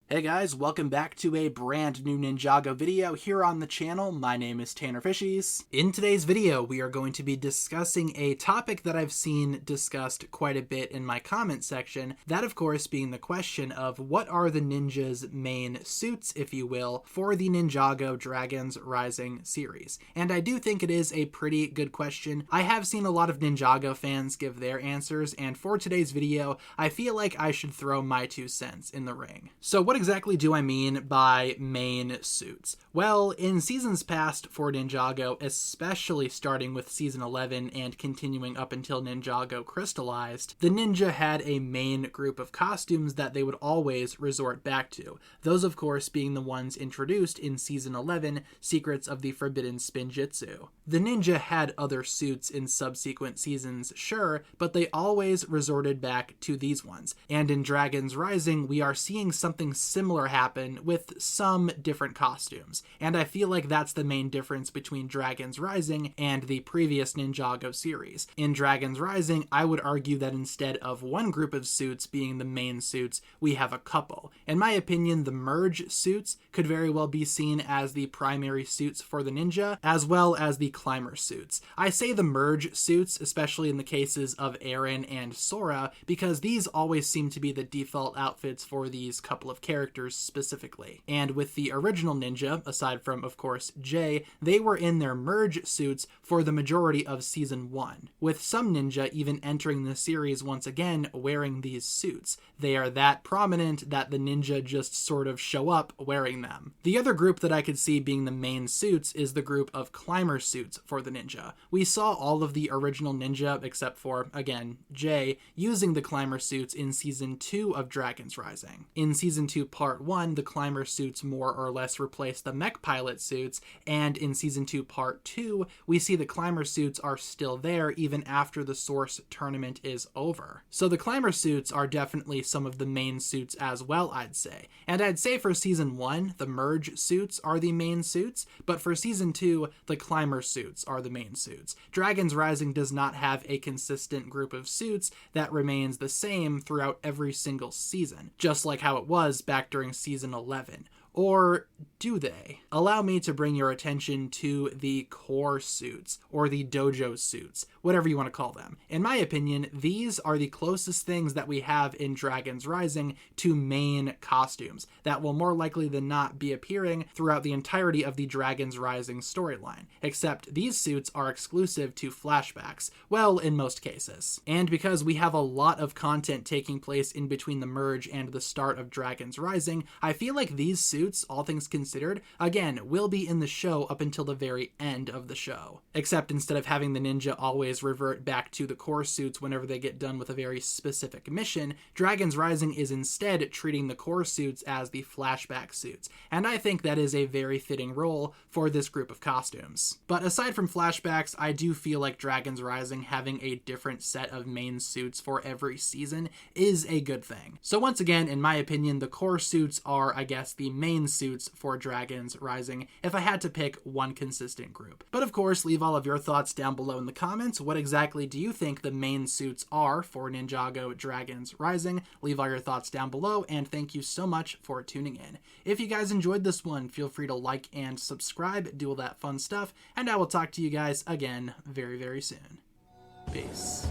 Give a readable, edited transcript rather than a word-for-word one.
Hey guys, welcome back to a brand new Ninjago video here on the channel. My name is TannerFishies. In today's video, we are going to be discussing a topic that I've seen discussed quite a bit in my comment section, that of course being the question of what are the ninjas' main suits, if you will, for the Ninjago Dragons Rising series. And I do think it is a pretty good question. I have seen a lot of Ninjago fans give their answers, and for today's video, I feel like I should throw my 2 cents in the ring. So what exactly do I mean by main suits? Well, in seasons past for Ninjago, especially starting with season 11 and continuing up until Ninjago crystallized, the ninja had a main group of costumes that they would always resort back to. Those, of course, being the ones introduced in season 11, Secrets of the Forbidden Spinjitzu. The ninja had other suits in subsequent seasons, sure, but they always resorted back to these ones. And in Dragons Rising, we are seeing something similar happen with some different costumes. And I feel like that's the main difference between Dragons Rising and the previous Ninjago series. In Dragons Rising, I would argue that instead of one group of suits being the main suits, we have a couple. In my opinion, the merge suits could very well be seen as the primary suits for the ninja, as well as the climber suits. I say the merge suits, especially in the cases of Eren and Sora, because these always seem to be the default outfits for these couple of characters specifically. And with the original ninja, aside from, of course, Jay, they were in their merge suits for the majority of season 1, with some ninja even entering the series once again wearing these suits. They are that prominent that the ninja just sort of show up wearing them. The other group that I could see being the main suits is the group of climber suits for the ninja. We saw all of the original ninja, except for, again, Jay, using the climber suits in season 2 of Dragons Rising. In season 2 part 1, the climber suits more or less replace the mech pilot suits, and in season 2 part 2, we see the climber suits are still there even after the source tournament is over. So the climber suits are definitely some of the main suits as well, I'd say. And I'd say for season 1, the merge suits are the main suits, but for season 2, the climber suits are the main suits. Dragons Rising does not have a consistent group of suits that remains the same throughout every single season, just like how it was back during season 11. Or do they? Allow me to bring your attention to the core suits, or the dojo suits, whatever you want to call them. In my opinion, these are the closest things that we have in Dragons Rising to main costumes that will more likely than not be appearing throughout the entirety of the Dragons Rising storyline, except these suits are exclusive to flashbacks, well, in most cases. And because we have a lot of content taking place in between the merge and the start of Dragons Rising, I feel like these suits, all things considered, again, will be in the show up until the very end of the show. Except instead of having the ninja always revert back to the core suits whenever they get done with a very specific mission, Dragons Rising is instead treating the core suits as the flashback suits. And I think that is a very fitting role for this group of costumes. But aside from flashbacks, I do feel like Dragons Rising having a different set of main suits for every season is a good thing. So once again, in my opinion, the core suits are, I guess, the main suits for Dragons Rising if I had to pick one consistent group. But of course, leave all of your thoughts down below in the comments. What exactly do you think the main suits are for Ninjago Dragons Rising? Leave all your thoughts down below, and thank you so much for tuning in. If you guys enjoyed this one, feel free to like and subscribe, do all that fun stuff, and I will talk to you guys again very, very soon. Peace.